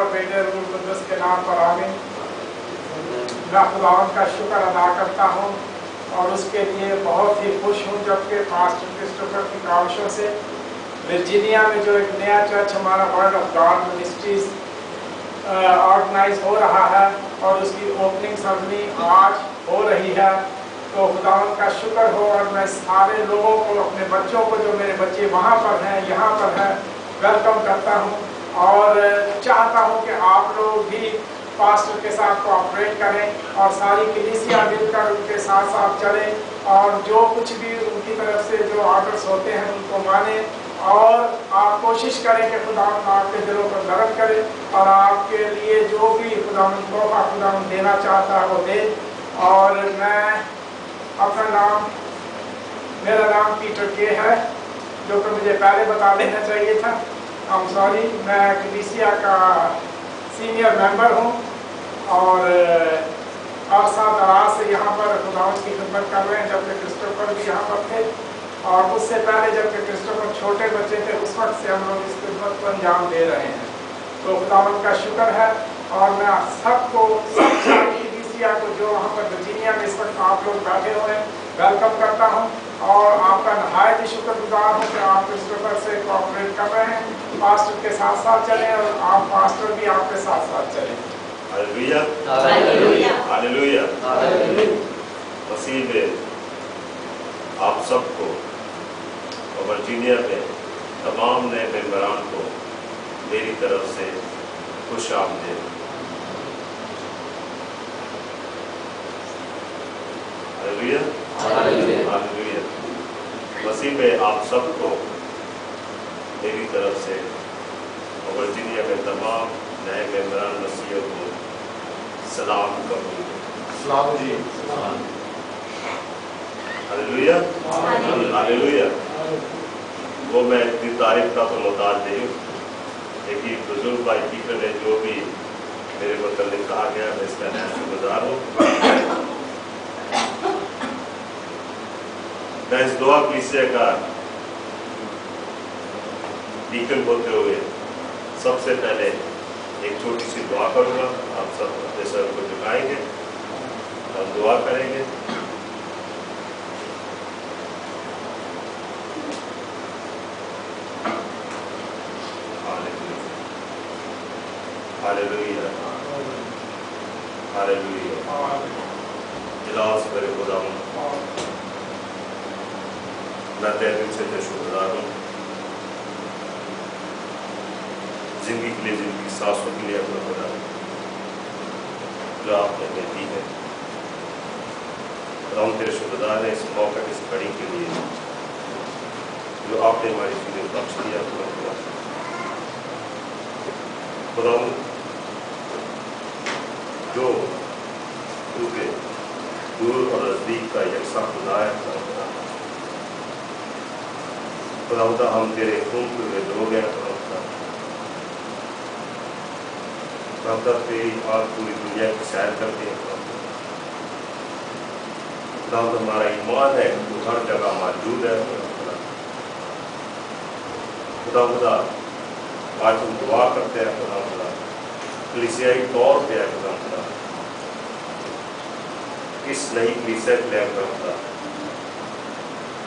और बेटे रूह कुद्दुस के नाम पर आमीन। मैं खुदावंद का शुक्र अदा करता हूँ और उसके लिए बहुत ही खुश हूँ जबकि पास्टर क्रिस्टोफर की काविशों से वर्जीनिया में जो एक नया चर्च हमारा word of God ministries organise हो रहा है और उसकी ओपनिंग सेरेमनी आज हो रही है, तो खुदावंद का शुक्र हो। और मैं सारे लोगों को, अपने बच्चों को, जो मेरे बच्चे वहाँ पर हैं यहाँ पर हैं, वेलकम करता हूँ और चाहता हूँ कि आप लोग भी पास्टर के साथ कोऑपरेट करें और सारी कलीसिया मिलकर उनके साथ साथ चलें और जो कुछ भी उनकी तरफ से जो ऑर्डर्स होते हैं उनको माने। और आप कोशिश करें कि खुदावंद आपके दिलों पर नरम करे और आपके लिए जो भी खुदावंद तोहफा खुदावंद देना चाहता है वो दे। और मैं अपना नाम, मेरा नाम पीटर के है, जो कि मुझे पहले बता देना चाहिए था। I'm sorry, मैं कलीसिया का सीनियर मेंबर हूँ और अरसा दराज से यहाँ पर खुदावंद की खिदमत कर रहे हैं, जबकि क्रिस्टोफर भी यहाँ पर थे और उससे पहले जबकि क्रिस्टोफर छोटे बच्चे थे उस वक्त से हम लोग इस खिदमत को अंजाम दे रहे हैं। तो खुदावंद का शुक्र है और मैं सबको, सब सारी कलीसिया को जो वहाँ पर वर्जीनिया में इस वक्त आप लोग बैठे हुए हैं, वेलकम करता हूँ और आपका नहायत ही शुक्रगुजार हूँ कि आप क्रिस्टोफर से कोऑपरेट कर रहे हैं, पास्टर के साथ साथ चलें और आप पास्टर भी आपके साथ साथ चलें। Hallelujah, hallelujah, hallelujah, hallelujah. मसीह में आप सबको और वर्जीनिया में तमाम नए मेंबरान को मेरी तरफ से खुश आमदीद। Hallelujah, hallelujah, hallelujah. मसीह में आप सबको मेरी तरफ से और वर्जीनिया में तमाम नए मेंबरान मसीहियों को सलाम कबूल। सलाम जी। Hallelujah, hallelujah. वो मैं इतनी तारीफ का तो मोहताज नहीं हूँ, लेकिन बुजुर्ग भाई पीटर ने जो भी मेरे मुतल्लिक कहा गया मैं इसका शुक्रगुजार हूँ। मैं इस दुआ कलीसिया का डीकन होते हुए सबसे पहले एक छोटी सी दुआ करूँगा। आप सब अपने सर को झुकाएंगे और दुआ करेंगे। Hallelujah, hallelujah. जलाल से मेरे खुदावंद, मैं तहे दिल से तेरे शुक्रगुजार हूँ जिंदगी के लिए, जिंदगी सांसों के लिए अपना खुदा जो आपने हमें दी है। हम तेरे शुक्रगुजार हैं इस मौका, इस घड़ी के लिए जो आपने हमारी चीज़ें बख्श दिया। खुदा जो क्योंकि दूर और नज़दीक का यकसा खुदा है, खुदा हम तेरे खून के हुए लोग हैं। खुदा तेरी आज पूरी दुनिया की सैर करते हैं। खुदा हमारा ईमान है वो हर जगह मौजूद है। खुदा खुदा आज हम दुआ करते हैं। खुदा खुदा कलीसियाई तौर पे है। खुदा खुदा इस नई कलीसिया के लिए खुदा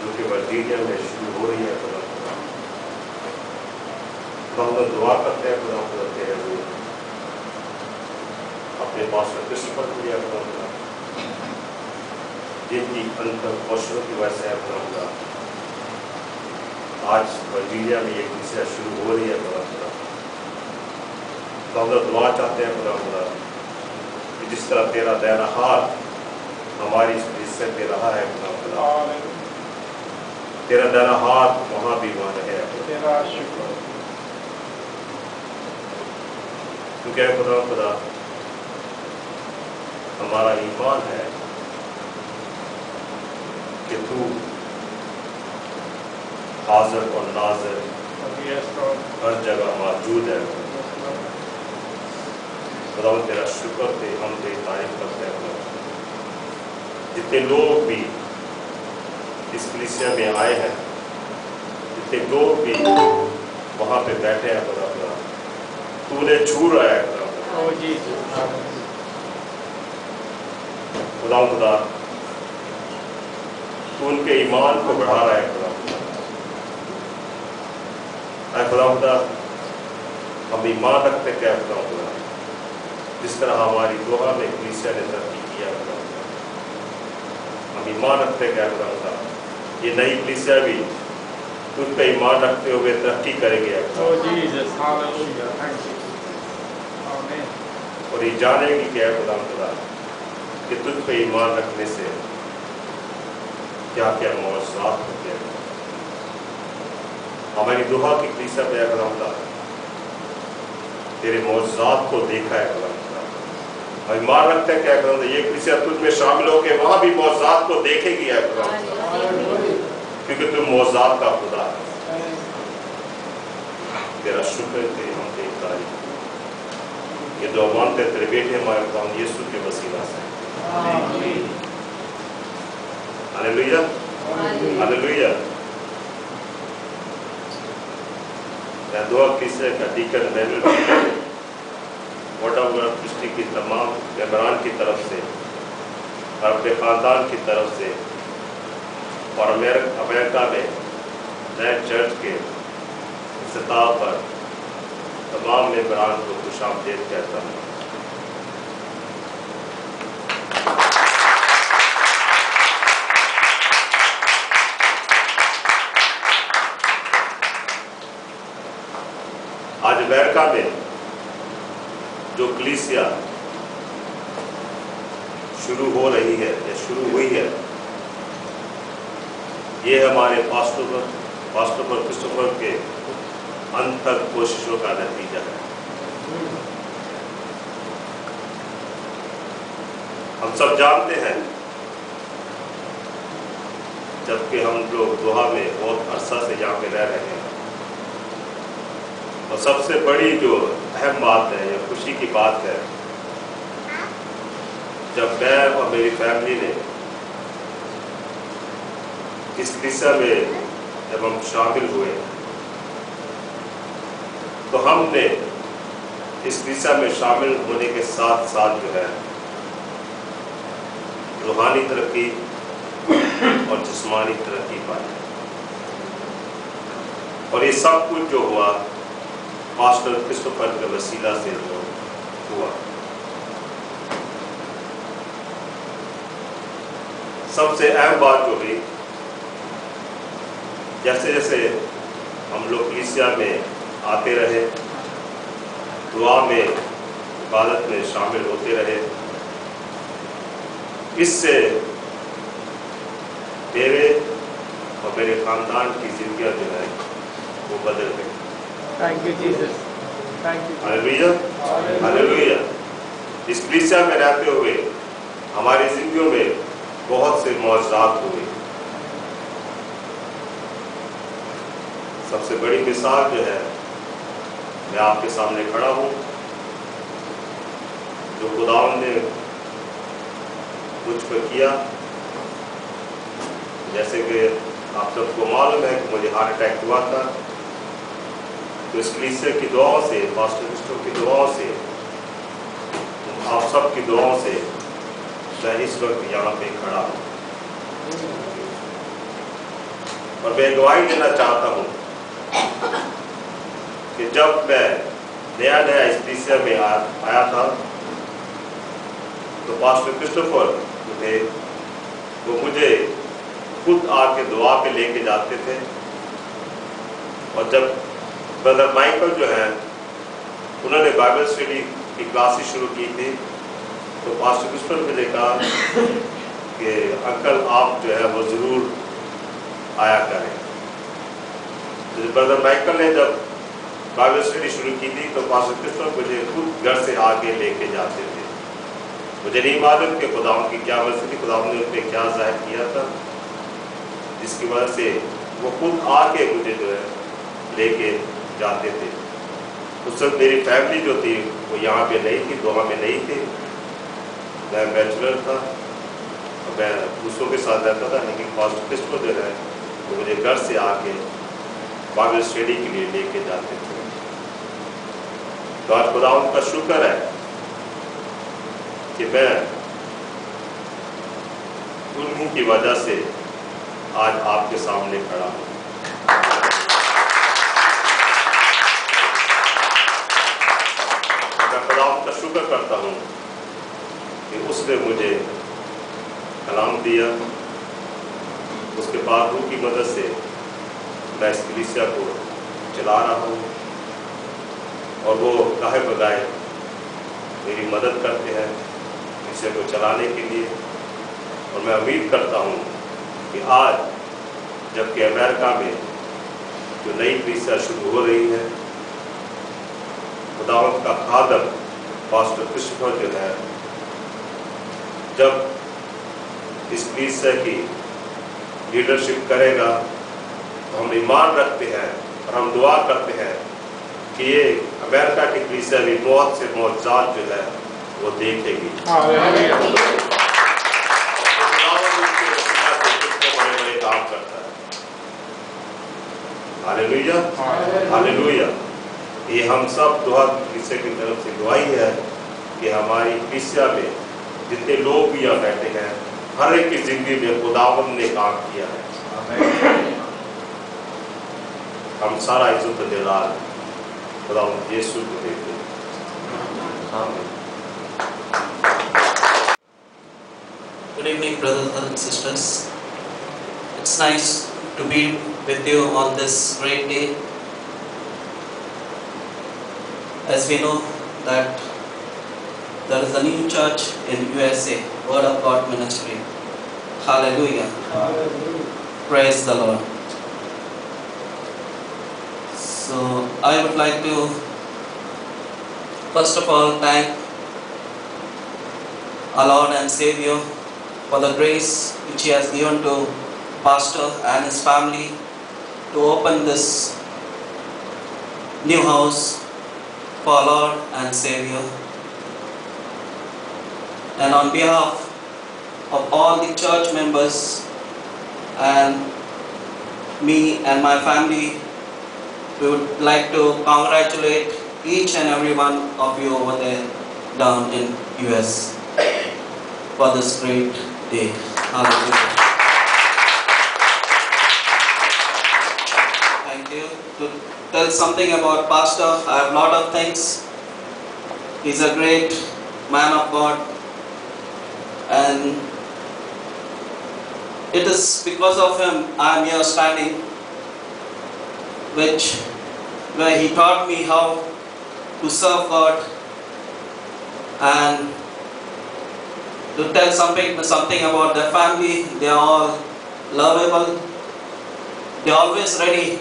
जो कि वर्जीनिया में शुरू हो रही है। खुदा खुदा हम दुआ करते हैं। खुदा खुदा तेरे अपने पास्टर क्रिस्टोफर को लिया। खुदा खुदा जिनकी अंतर कोशिशों की वजह से खुदा खुदा आज वर्जीनिया में एक कलीसिया शुरू हो रही है। खुदा खुदा खुदा दुआ चाहते हैं। खुदा खुदा कि जिस तरह तेरा दाहिना हाथ हमारी इस कलीसिया पे रहा है। खुदा खुदा तेरा दाहिना हाथ वहाँ भी वहाँ रहे। तेरा शुक्र क्योंकि खुदा खुदा हमारा ईमान है कि तू हाजिर और नाजिर हर जगह मौजूद है। खुदा तेरा शुक्र थे, हम तेरी तारीफ करते हैं। जितने लोग भी इस कलीसिया में आए हैं, जितने लोग भी वहाँ पे बैठे हैं, खुदा खुदा तू उन्हें छू रहा है खुदा, तू उनके ईमान को बढ़ा रहा है खुदा, हम ईमान रखते क्या खुदा, जिस तरह हमारी दुआ में कलीसिया ने तरक्की किया खुदा, हम ईमान रखते क्या खुदा, ये नई कलीसिया भी तुझ पे ईमान रखते हुए तरक्की करेंगे और ये जानेगी क्या खुदा कि तुझ पे ईमान रखने से क्या क्या मौजज़ात होते हैं। हमारी दुआ की कलीसिया पे खुदा तेरे मौजज़ात को देखा है खुदा, और ईमान रखते हैं क्या खुदा ये कलीसिया तुझ में शामिल होकर वहां भी मौजज़ात को देखेगी है खुदा, क्योंकि तुम मौजज़ात का खुदा है। तेरा शुक्र है, हम देखता है ये दुआ मांगते तेरे बेटे हमारे खुदा यीशु के वसीला से, हालेलुया हालेलुया। मैं दुआ किसे का डीकन मैनुअल वोटावर दृष्टि की तमाम मेंबरान की तरफ से और अपने खानदान की तरफ से और अमेरिका में नए चर्च के सतह पर तमाम मेंबरान को खुशामदीद कहता हूँ। आज अमेरिका में जो कलीसिया शुरू हो रही है या शुरू हुई है, ये हमारे पास्टर क्रिस्टोफर के अनथक कोशिशों का नतीजा है। हम सब जानते हैं, जबकि हम लोग दोहा में बहुत अरसा से यहाँ पे रह रहे हैं, और सबसे बड़ी जो अहम बात है या खुशी की बात है, जब मैं और मेरी फैमिली ने इस कलीसिया में जब हम शामिल हुए तो हमने इस कलीसिया में शामिल होने के साथ साथ जो है रूहानी तरक्की और जिस्मानी तरक्की पाई, और ये सब कुछ जो हुआ पास्टर क्रिस्टोफर के वसीला से हुआ। सबसे अहम बात जो हुई, जैसे जैसे हम लोग कलीसिया में आते रहे, दुआ में इबादत में शामिल होते रहे, इससे मेरे और मेरे खानदान की जिंदगियां जो है वो बदल गई। Thank you, Jesus. Thank you. Hallelujah hallelujah. इस कलीसिया में रहते हुए हमारी जिंदगियों में बहुत से मौजज़ात हुए। सबसे बड़ी मिसाल जो है, मैं आपके सामने खड़ा हूँ, जो खुदावंद ने मुझ पर किया। जैसे कि आप सबको मालूम है कि मुझे हार्ट अटैक हुआ था, तो इस कलीसिया की दुआओं से, पास्टर क्रिस्टो की दुआओं से, आप सब की दुआओं से मैं इस वक्त यहाँ पे खड़ा हूँ। और मैं गवाही देना चाहता हूँ कि जब मैं नया इस कलीसिया में आया था, तो पास्टर क्रिस्टोफर वो मुझे खुद आके दुआ पे लेके जाते थे, और जब ब्रदर माइकल जो है उन्होंने बाइबल स्टडी की क्लासेस शुरू की थी, तो पास्टर क्रिस्टोफर ने मुझे कहा कि अंकल आप जो है वो ज़रूर आया करें। तो ब्रदर माइकल ने जब बाइबल स्टडी शुरू की थी, तो पास्टर क्रिस्टोफर मुझे खुद घर से आके लेके जाते थे। मुझे नहीं मालूम कि खुदावंद की क्या वजह थी, खुदावंद ने उन पर क्या जाहिर किया था, जिसकी वजह से वो खुद आके मुझे जो है लेके जाते थे। उस वक्त मेरी फैमिली जो थी वो यहाँ पे नहीं थी, दोहा में नहीं थी। मैं बैचलर था और मैं दूसरों के साथ रहता था, लेकिन पास्टर क्रिस्टोफर जो है वो मुझे घर से आके बाइबल स्टडी के लिए लेके जाते थे। तो आज खुदावंद का शुक्र है कि मैं उन्हीं की वजह से आज आपके सामने खड़ा हूँ। मैं खुदावंद का शुक्र करता हूँ कि उसने मुझे कलाम दिया, उसके बाद रूह की मदद से मैं इस कलीसिया को चला रहा हूँ और वो गाहे बगाए मेरी मदद करते हैं कलीसिया को चलाने के लिए। और मैं उम्मीद करता हूँ कि आज जबकि अमेरिका में जो नई कलीसिया शुरू हो रही है, खुदावंद का खादम पास्टर क्रिस्टोफर जो है, जब इस कलीसिया की लीडरशिप करेगा तो हम ईमान रखते हैं और हम दुआ करते हैं कि ये अमेरिका की कलीसिया भी बहुत से मौजूद जो है वो देखेगी। बड़े काम करता है। Hallelujah, hallelujah. ये हम सब दुआ कलीसिया की तरफ से दुआई है कि हमारी कलीसिया में जितने लोग भी यहाँ बैठे हैं, हर एक की जिंदगी में खुदावंद ने काम किया है। हम सारा इज्जत दिलाल खुदावंद यीशु को देते हैं। आमीन। Good evening, brothers and sisters. It's nice to be with you on this great day. As we know that there is a new church in USA, Word of God Ministry. Hallelujah. Praise the Lord. So I would like to first of all thank our Lord and Savior for the grace which He has given to Pastor and his family to open this new house for our Lord and Savior. And on behalf of all the church members and me and my family, we would like to congratulate each and every one of you over there down in US for this great day. Hallelujah. Thank you. To tell something about Pastor, I have a lot of things. He's a great man of God, and it is because of him I am here standing, where he taught me how to serve God. And to tell something about their family, they are all lovable. They are always ready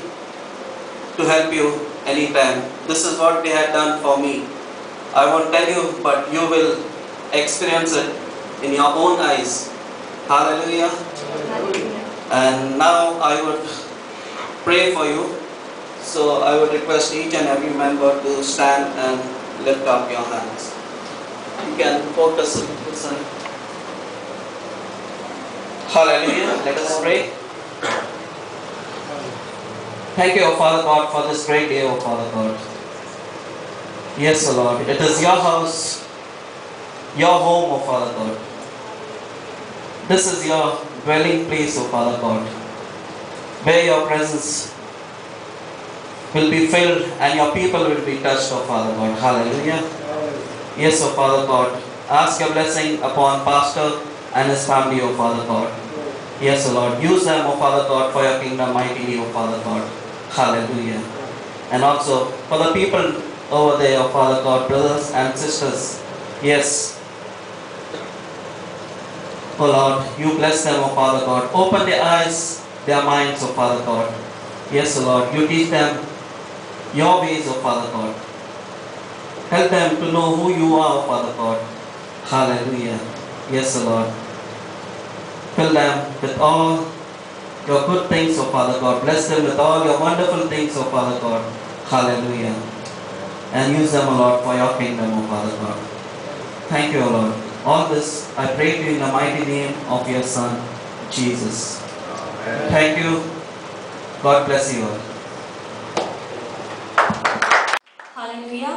to help you anytime. This is what they had done for me. I won't tell you, but you will experience it in your own eyes. Hallelujah. And now I would pray for you. So I would request each and every member to stand and lift up your hands. You can focus on this side. Hallelujah. Let us pray. Thank you, O Father God, for this great day, O Father God. Yes, O Lord, it is your house, your home, O Father God. This is your dwelling place, O Father God, where your presence will be filled and your people will be touched, O Father God. Hallelujah. Yes, O Father God, ask your blessing upon Pastor and his family, O Father God. Yes, O Lord, use them, O Father God, for your kingdom mightily, O Father God. Hallelujah. And also for the people over there, O Father God, brothers and sisters. Yes, O Lord, you bless them, O Father God. Open their eyes, their minds, O Father God. Yes, O Lord, you teach them your ways, O Father God. Help them to know who you are, O Father God. Hallelujah. Yes, O Lord. Fill them with all your good things, O Father God. Bless them with all your wonderful things, O Father God. Hallelujah. And use them, O Lord, for your kingdom, O Father God. Thank you, O Lord. All this I pray to you in the mighty name of your Son, Jesus. Amen. Thank you. God bless you all. Hallelujah.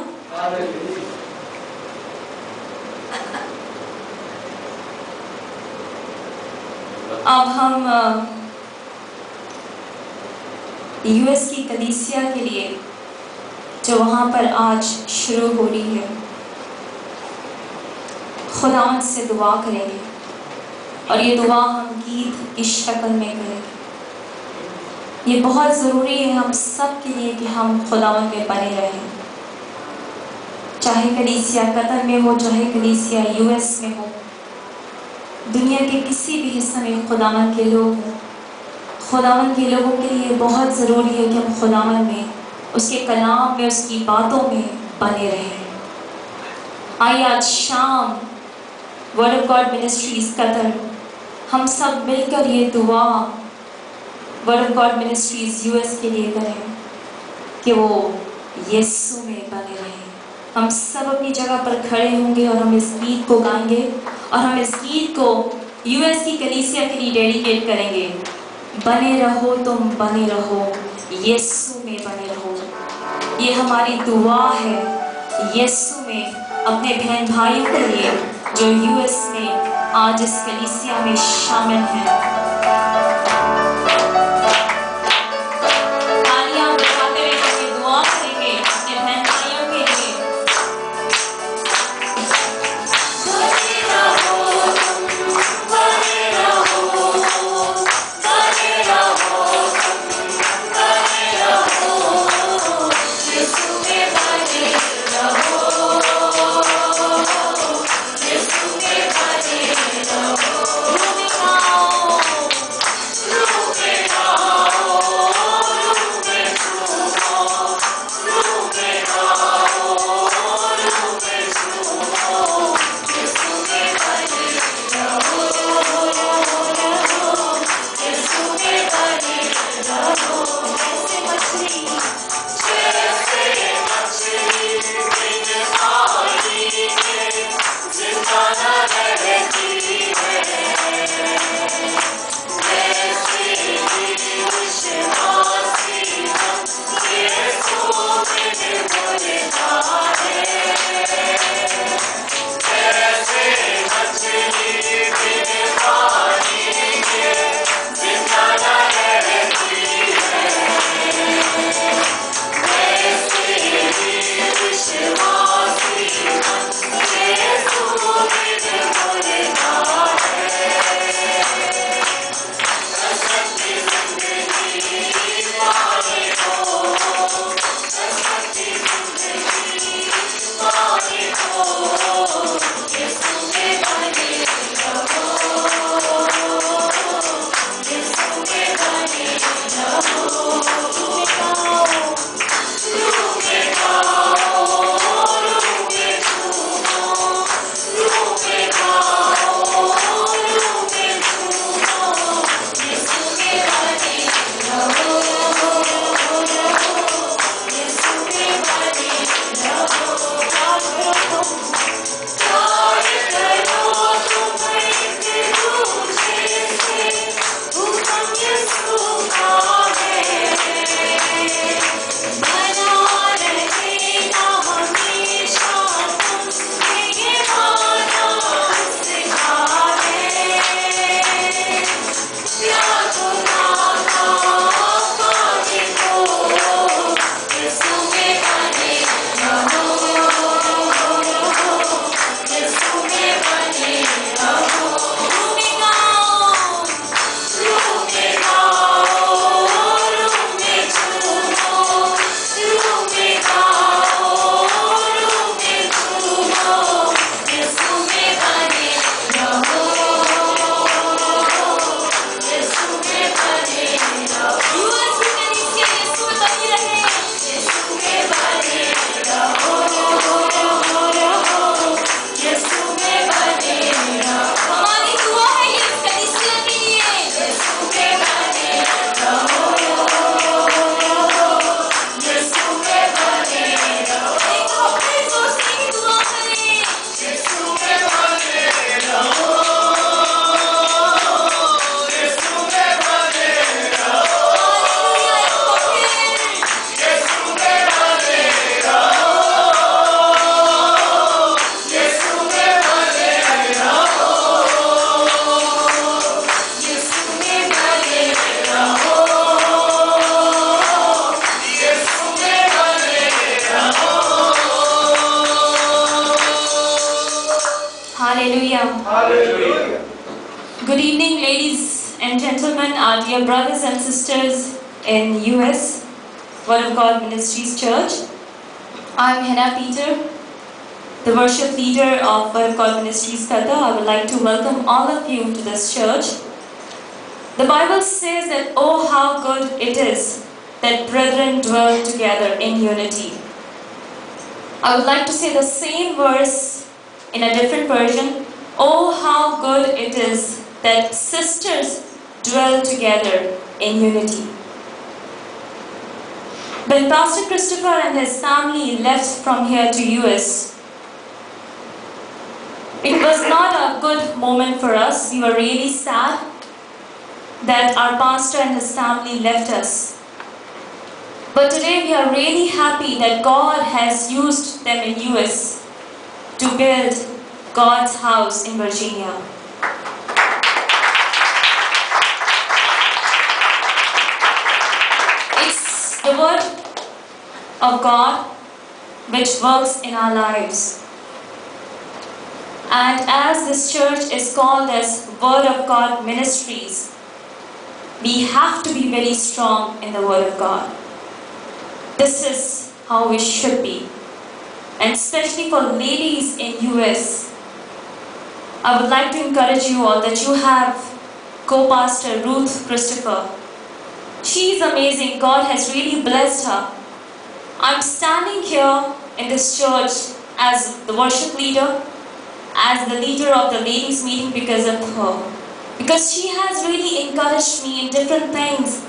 अब हम US की कलीसिया के लिए जो वहाँ पर आज शुरू हो रही है, खुदावंद से दुआ करेंगे और ये दुआ हम गीत की शक्ल में करेंगे। ये बहुत ज़रूरी है हम सब के लिए कि हम खुदावंद में बने रहें, चाहे कलीसिया कतर में हो, चाहे कलीसिया यूएस में हो, दुनिया के किसी भी हिस्से में खुदावंद के लोग हों। खुदावंद के लोगों के लिए बहुत ज़रूरी है कि हम खुदावंद में, उसके कलाम में, उसकी बातों में बने रहें। आइए आज शाम word of God ministries Qatar हम सब मिलकर ये दुआ word of God ministries US के लिए करें कि वो यीशु में बने रहें। हम सब अपनी जगह पर खड़े होंगे और हम इस गीत को गाएंगे और हम इस गीत को यूएस की कलीसिया के लिए डेडिकेट करेंगे। बने रहो तुम, बने रहो, यीशु में बने रहो। ये हमारी दुआ है यीशु में अपने बहन भाइयों के लिए जो यूएस में आज इस कलीसिया में शामिल हैं। तालियां बजाते हुए हम ये दुआ करेंगे अपने बहन भाइयों के लिए। बने रहो तुम, बने रहो, बने रहो तुम, बने रहो, यीशु में बने रहो, यीशु में बने रहो। Good evening, ladies and gentlemen, our dear brothers and sisters in US Word of God Ministries Church. I'm Hannah Peter, the worship leader of Word of God Ministries Qatar. I would like to welcome all of you to this church. The Bible says that, oh, how good it is that brethren dwell together in unity. I would like to say the same verse in a different version. Oh, how good it is that sisters dwell together in unity. When Pastor Christopher and his family left from here to US, it was not a good moment for us. We were really sad that our pastor and his family left us. But today we are really happy that God has used them in US to build God's house in Virginia. It's the word of God which works in our lives. And as this church is called as Word of God Ministries, we have to be very strong in the Word of God. This is how we should be. And especially for ladies in US, I would like to encourage you all that you have co-pastor Ruth Christopher. She is amazing. God has really blessed her. I'm standing here in this church as the worship leader, as the leader of the ladies meeting because of her. Because she has really encouraged me in different things,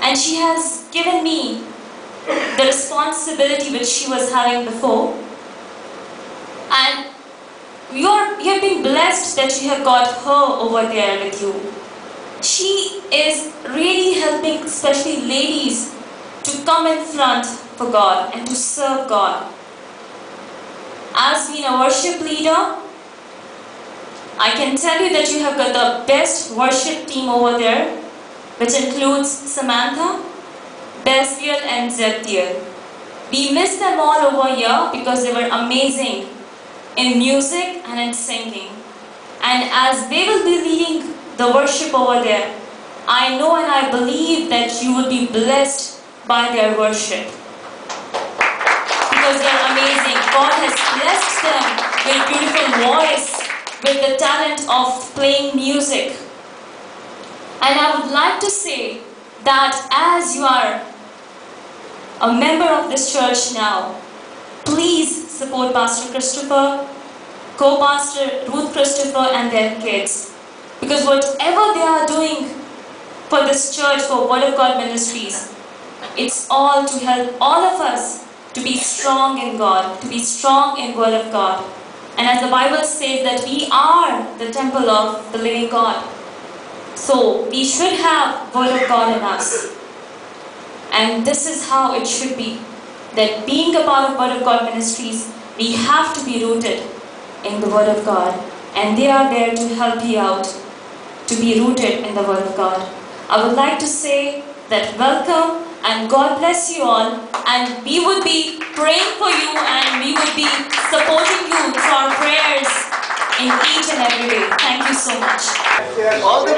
and she has given me the responsibility which she was having before. And you have been blessed that you have got her over there with you. She is really helping especially ladies to come in front for God and to serve God. As being a worship leader, I can tell you that you have got the best worship team over there, which includes Samantha, Bessiel and Zeptiel. We miss them all over here because they were amazing in music and in singing. And as they will be leading the worship over there, I know and I believe that you will be blessed by their worship. Because they are amazing. God has blessed them with beautiful voice, with the talent of playing music. And I would like to say that as you are a member of this church now, please support Pastor Christopher, co-pastor Ruth Christopher and their kids. Because whatever they are doing for this church, for Word of God Ministries, it's all to help all of us to be strong in God, to be strong in Word of God. And as the Bible says that we are the temple of the living God. So we should have Word of God in us. And this is how it should be. That being a part of Word of God Ministries, we have to be rooted in the Word of God. And they are there to help you out, to be rooted in the Word of God. I would like to say that welcome and God bless you all. And we would be praying for you and we would be supporting you through our prayers in each and every day. Thank you so much. All the